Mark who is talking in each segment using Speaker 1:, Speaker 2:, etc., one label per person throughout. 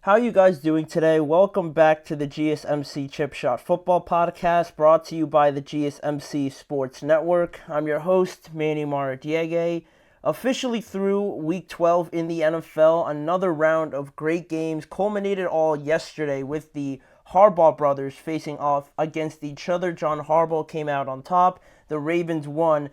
Speaker 1: How you guys doing today? Welcome back to the GSMC Chip Shot Football Podcast, brought to you by the GSMC Sports Network. I'm your host, Manny Maradiege. Officially through Week 12 in the NFL, another round of great games culminated all yesterday with the Harbaugh brothers facing off against each other. John Harbaugh came out on top. The Ravens won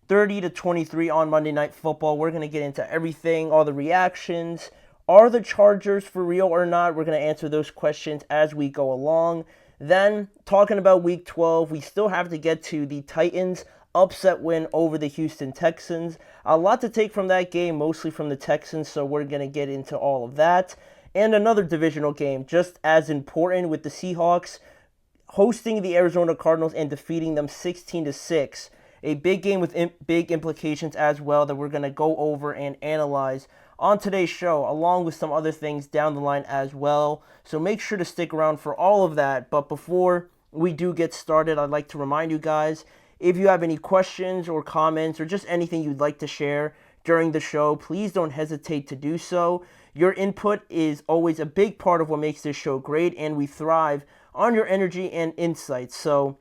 Speaker 1: 30-23 on Monday Night Football. We're going to get into everything, all the reactions. Are the Chargers for real or not? We're going to answer those questions as we go along. Then, talking about Week 12, we still have to get to the Titans' upset win over the Houston Texans. A lot to take from that game, mostly from the Texans, so we're going to get into all of that. And another divisional game, just as important, with the Seahawks hosting the Arizona Cardinals and defeating them 16-6. A big game with big implications as well that we're going to go over and analyze on today's show, along with some other things down the line as well. So make sure to stick around for all of that. But before we do get started, I'd like to remind you guys, if you have any questions or comments or just anything you'd like to share during the show, please don't hesitate to do so. Your input is always a big part of what makes this show great, and we thrive on your energy and insights. So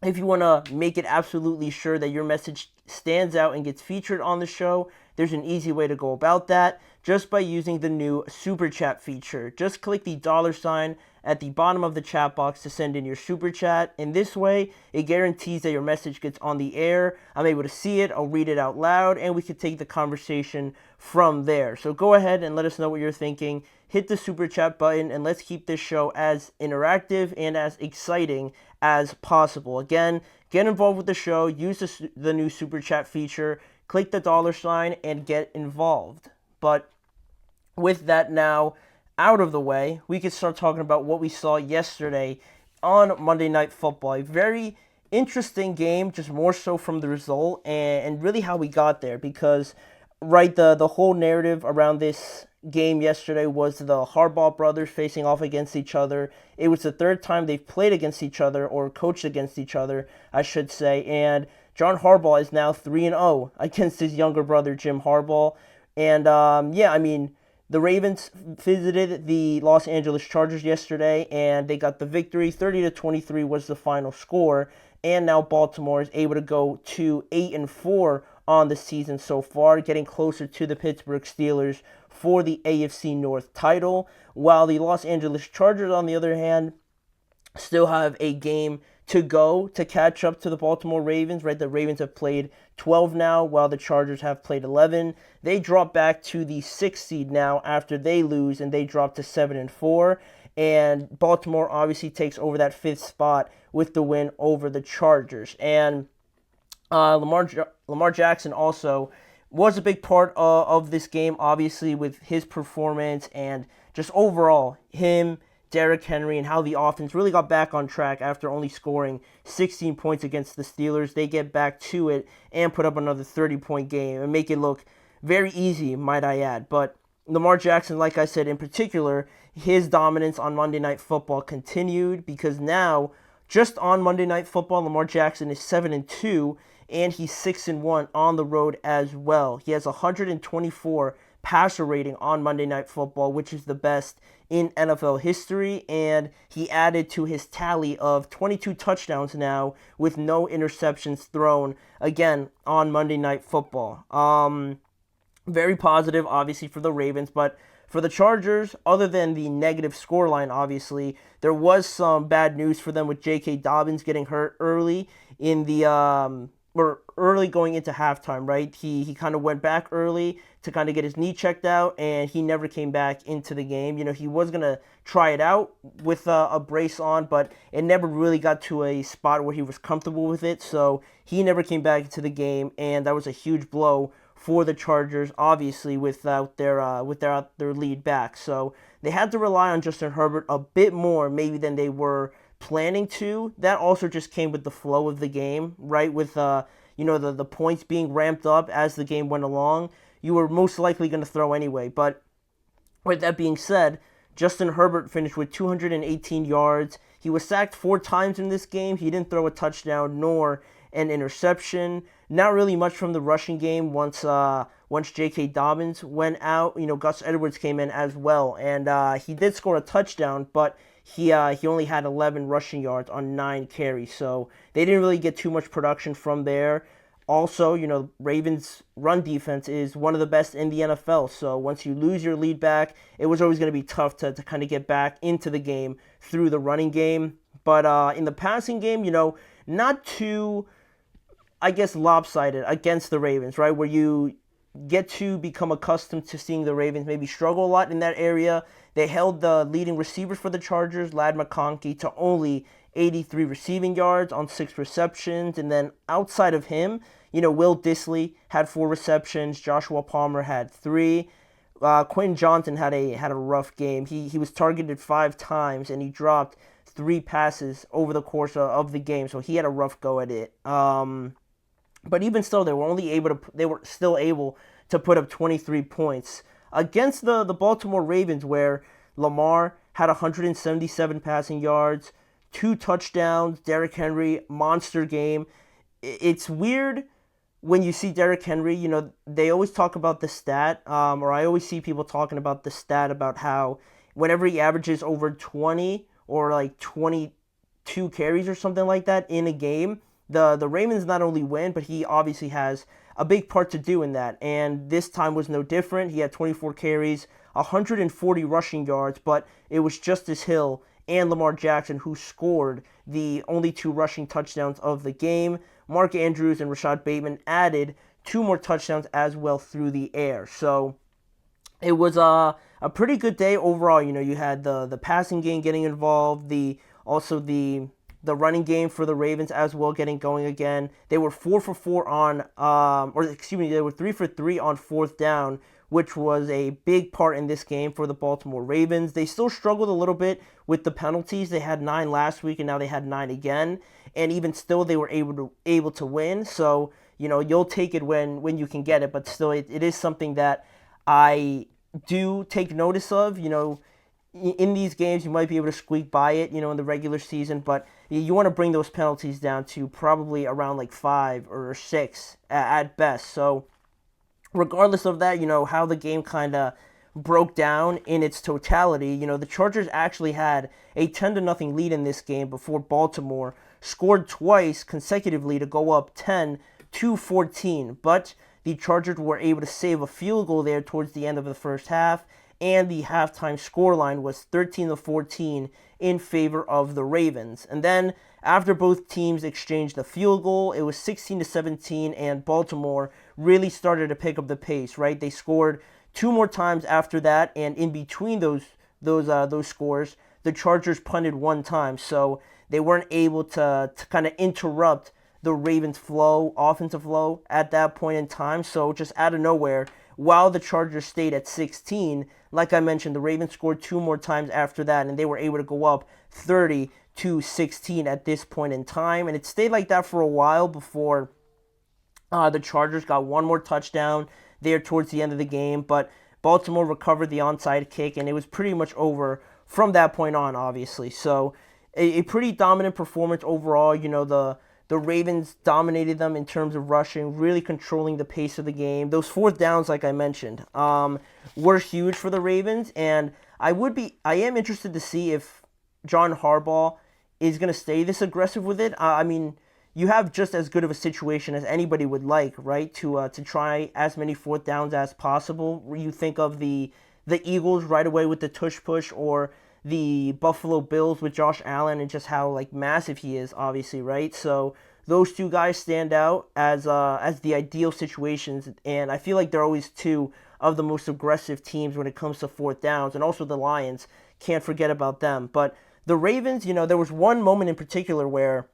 Speaker 1: if you want to make it absolutely sure that your message stands out and gets featured on the show, there's an easy way to go about that, just by using the new Super Chat feature. Just click the $ at the bottom of the chat box to send in your Super Chat. In this way, it guarantees that your message gets on the air. I'm able to see it, I'll read it out loud, and we can take the conversation from there. So go ahead and let us know what you're thinking. Hit the Super Chat button, and let's keep this show as interactive and as exciting as possible. Again, get involved with the show, use the new Super Chat feature, click the $ and get involved. But with that now out of the way, we can start talking about what we saw yesterday on Monday Night Football. A very interesting game, just more so from the result and really how we got there, because the whole narrative around this game yesterday was the Harbaugh brothers facing off against each other. It was the third time they've played against each other, or coached against each other, I should say, and John Harbaugh is now 3-0 against his younger brother, Jim Harbaugh. And, the Ravens visited the Los Angeles Chargers yesterday, and they got the victory. 30-23 was the final score. And now Baltimore is able to go to 8-4 on the season so far, getting closer to the Pittsburgh Steelers for the AFC North title. While the Los Angeles Chargers, on the other hand, still have a game to go to catch up to the Baltimore Ravens, right? The Ravens have played 12 now, while the Chargers have played 11. They drop back to the 6th seed now after they lose, and they drop to 7-4. And Baltimore obviously takes over that 5th spot with the win over the Chargers. And Lamar Jackson also was a big part of this game, obviously, with his performance and just overall him, Derrick Henry, and how the offense really got back on track after only scoring 16 points against the Steelers. They get back to it and put up another 30-point game and make it look very easy, might I add. But Lamar Jackson, like I said, in particular, his dominance on Monday Night Football continued, because now, just on Monday Night Football, Lamar Jackson is 7-2, and he's 6-1 on the road as well. He has 124 passer rating on Monday Night Football, which is the best in NFL history, and he added to his tally of 22 touchdowns now with no interceptions thrown, again, on Monday Night Football. Very positive, obviously, for the Ravens, but for the Chargers, other than the negative scoreline, obviously, there was some bad news for them with J.K. Dobbins getting hurt early in the or early going into halftime, right? He kind of went back early to kind of get his knee checked out, and he never came back into the game. You know, he was going to try it out with a brace on, but it never really got to a spot where he was comfortable with it, so he never came back into the game, and that was a huge blow for the Chargers, obviously, without their lead back. So they had to rely on Justin Herbert a bit more maybe than they were planning to. That also just came with the flow of the game, right? With the points being ramped up as the game went along. You were most likely going to throw anyway. But with that being said, Justin Herbert finished with 218 yards. He was sacked 4 times in this game. He didn't throw a touchdown nor an interception. Not really much from the rushing game once once J.K. Dobbins went out. Gus Edwards came in as well, and he did score a touchdown, but he only had 11 rushing yards on 9 carries, so they didn't really get too much production from there. Also, Ravens' run defense is one of the best in the NFL, so once you lose your lead back, it was always going to be tough to kind of get back into the game through the running game. But in the passing game, not too, I guess, lopsided against the Ravens, right? Where you get to become accustomed to seeing the Ravens maybe struggle a lot in that area. They held the leading receivers for the Chargers, Ladd McConkey, to only 83 receiving yards on 6 receptions. And then outside of him, Will Dissly had 4 receptions. Joshua Palmer had 3. Quentin Johnson had a rough game. He was targeted 5 times, and he dropped 3 passes over the course of the game. So he had a rough go at it. But even still, they were still able to put up 23 points against the Baltimore Ravens, where Lamar had 177 passing yards, 2 touchdowns. Derrick Henry, monster game. It's weird when you see Derrick Henry. They always talk about the stat, or I always see people talking about the stat about how whenever he averages over 20 or like 22 carries or something like that in a game, the Ravens not only win, but he obviously has a big part to do in that. And this time was no different. He had 24 carries, 140 rushing yards, but it was Justice Hill and Lamar Jackson who scored the only 2 rushing touchdowns of the game. Mark Andrews and Rashad Bateman added 2 more touchdowns as well through the air. So it was a pretty good day overall. You had the passing game getting involved, also the running game for the Ravens as well getting going again. They were 4 for 4 they were 3 for 3 on 4th down, which was a big part in this game for the Baltimore Ravens. They still struggled a little bit with the penalties. They had 9 last week, and now they had 9 again. And even still, they were able to win. So, you'll take it when you can get it. But still, it is something that I do take notice of. In these games, you might be able to squeak by it, in the regular season, but you want to bring those penalties down to probably around like 5 or 6 at best. So regardless of that, how the game kind of broke down in its totality, the Chargers actually had a 10-0 lead in this game before Baltimore scored twice consecutively to go up 10-14, but the Chargers were able to save a field goal there towards the end of the first half, and the halftime scoreline was 13-14 in favor of the Ravens. And then after both teams exchanged the field goal, it was 16-17, and Baltimore really started to pick up the pace, right? They scored 2 more times after that, and in between those scores, the Chargers punted 1 time, so they weren't able to kind of interrupt the Ravens' offensive flow at that point in time. So just out of nowhere, while the Chargers stayed at 16, like I mentioned, the Ravens scored 2 more times after that, and they were able to go up 30-16 at this point in time. And it stayed like that for a while before the Chargers got 1 more touchdown there towards the end of the game. But Baltimore recovered the onside kick, and it was pretty much over from that point on, obviously. So a pretty dominant performance overall. The Ravens dominated them in terms of rushing, really controlling the pace of the game. Those 4th downs, like I mentioned, were huge for the Ravens, and I am interested to see if John Harbaugh is going to stay this aggressive with it. I mean, you have just as good of a situation as anybody would like, right? To try as many 4th downs as possible. You think of the Eagles right away with the tush push, or the Buffalo Bills with Josh Allen and just how massive he is, obviously, right? So those 2 guys stand out as the ideal situations, and I feel like they're always 2 of the most aggressive teams when it comes to 4th downs, and also the Lions, can't forget about them. But the Ravens, there was one moment in particular where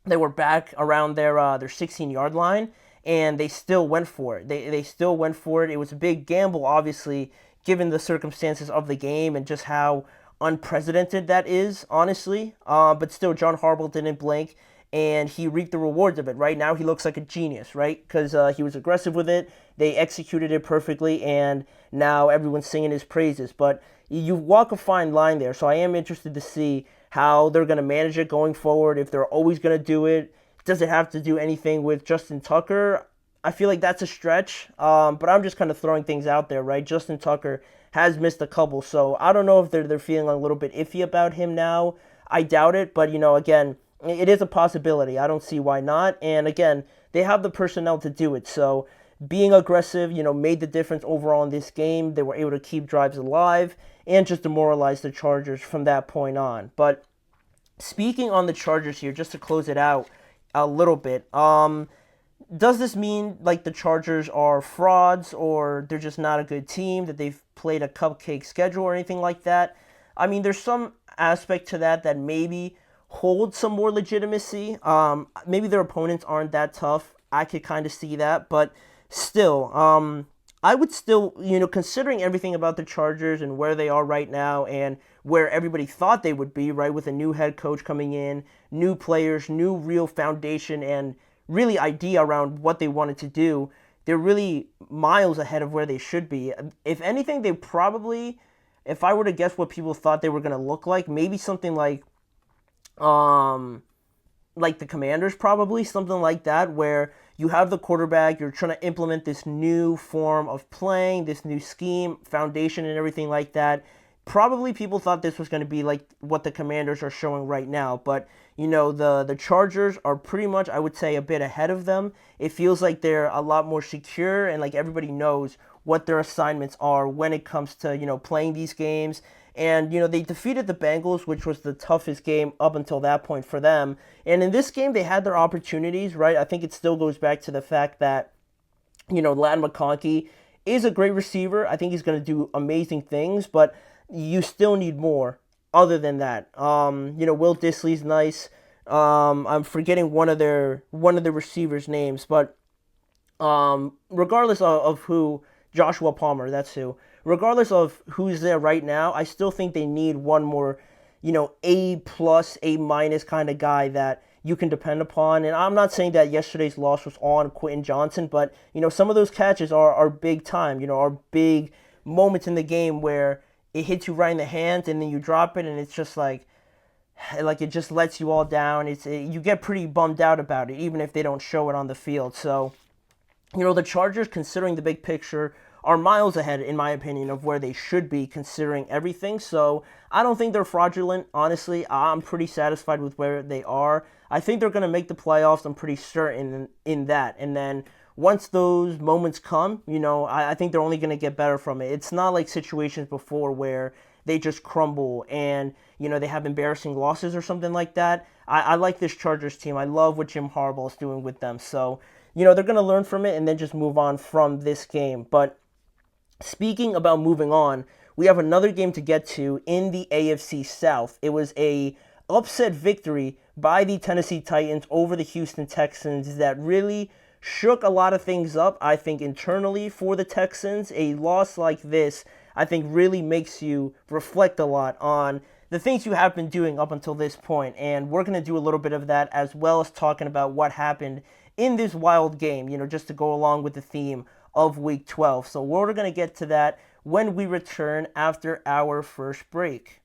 Speaker 1: they were back around their 16-yard line, and they still went for it. They still went for it. It was a big gamble, obviously, given the circumstances of the game and just how unprecedented that is, honestly. But still, John Harbaugh didn't blink, and he reaped the rewards of it. Right now, he looks like a genius, right? Because he was aggressive with it. They executed it perfectly, and now everyone's singing his praises. But you walk a fine line there, so I am interested to see how they're going to manage it going forward, if they're always going to do it. Does it have to do anything with Justin Tucker? I feel like that's a stretch, but I'm just kind of throwing things out there, right? Justin Tucker has missed a couple, so I don't know if they're feeling a little bit iffy about him now. I doubt it, but again, it is a possibility. I don't see why not. And again, they have the personnel to do it. So being aggressive, made the difference overall in this game. They were able to keep drives alive and just demoralize the Chargers from that point on. But speaking on the Chargers here, just to close it out a little bit, does this mean like the Chargers are frauds or they're just not a good team, that they've played a cupcake schedule or anything like that? I mean, there's some aspect to that maybe holds some more legitimacy. Maybe their opponents aren't that tough. I could kind of see that, but still, I would still, considering everything about the Chargers and where they are right now and where everybody thought they would be, right, with a new head coach coming in, new players, new real foundation, and really idea around what they wanted to do, they're really miles ahead of where they should be. If anything, they probably, if I were to guess what people thought they were going to look like, maybe something like the Commanders, probably something like that, where you have the quarterback, you're trying to implement this new form of playing, this new scheme, foundation, and everything like that. Probably people thought this was going to be like what the Commanders are showing right now, but the Chargers are pretty much, I would say, a bit ahead of them. It feels like they're a lot more secure, and like everybody knows what their assignments are when it comes to playing these games. And, they defeated the Bengals, which was the toughest game up until that point for them. And in this game, they had their opportunities, right? I think it still goes back to the fact that, Ladd McConkey is a great receiver. I think he's going to do amazing things, but you still need more other than that. Will Dissly's nice. I'm forgetting one of the receivers' names, but regardless of who, Joshua Palmer, that's who. Regardless of who's there right now, I still think they need one more, A plus, A minus kind of guy that you can depend upon. And I'm not saying that yesterday's loss was on Quentin Johnson, but, some of those catches are big time, are big moments in the game where it hits you right in the hands and then you drop it and it's just like it just lets you all down. You get pretty bummed out about it, even if they don't show it on the field. So, the Chargers, considering the big picture, are miles ahead, in my opinion, of where they should be considering everything. So I don't think they're fraudulent. Honestly, I'm pretty satisfied with where they are. I think they're going to make the playoffs. I'm pretty certain in that. And then once those moments come, I think they're only going to get better from it. It's not like situations before where they just crumble and, they have embarrassing losses or something like that. I like this Chargers team. I love what Jim Harbaugh is doing with them. So, they're going to learn from it and then just move on from this game. But speaking about moving on, we have another game to get to in the AFC South. It was a upset victory by the Tennessee Titans over the Houston Texans that really shook a lot of things up, I think, internally for the Texans. A loss like this, I think, really makes you reflect a lot on the things you have been doing up until this point. And we're going to do a little bit of that, as well as talking about what happened in this wild game, just to go along with the theme of Week 12. So we're going to get to that when we return after our first break.